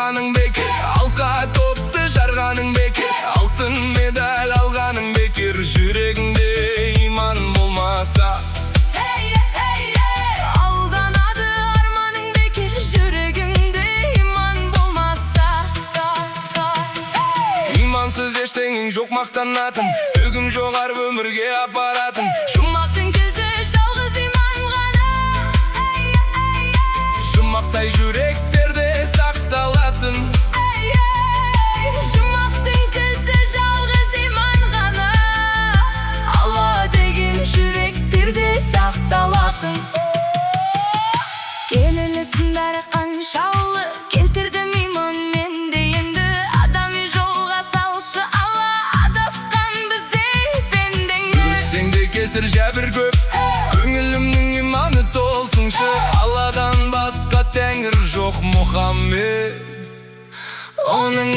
алғаның бекер, алқа топты жарғаның бекер, алтын медаль алғаның бекер. Жүрегіңде иман болмаса, алданады арманың бекер. Жүрегіңде иман болмаса, имансыз ештеңең жоқ мақтанатын, үгім жоғары өмірге апаратын. жұмақтың кілті жалғыз иман ғана. Жұмақтай жүректерде сақталатын. Жұмақтың кілті жалғыз иман ғана. Алла деген жүректерде сақталатын. Келелесін бәрі қаншаулы, келтірдім иман менде енді. Адами жолға салшы Алла, адасқан біздей пендеңді. Өтсеңде кесір жәбір көп, көңілімнің иманы толсыншы. Алладан басқа тәңір жоқ Мұхаммед, оның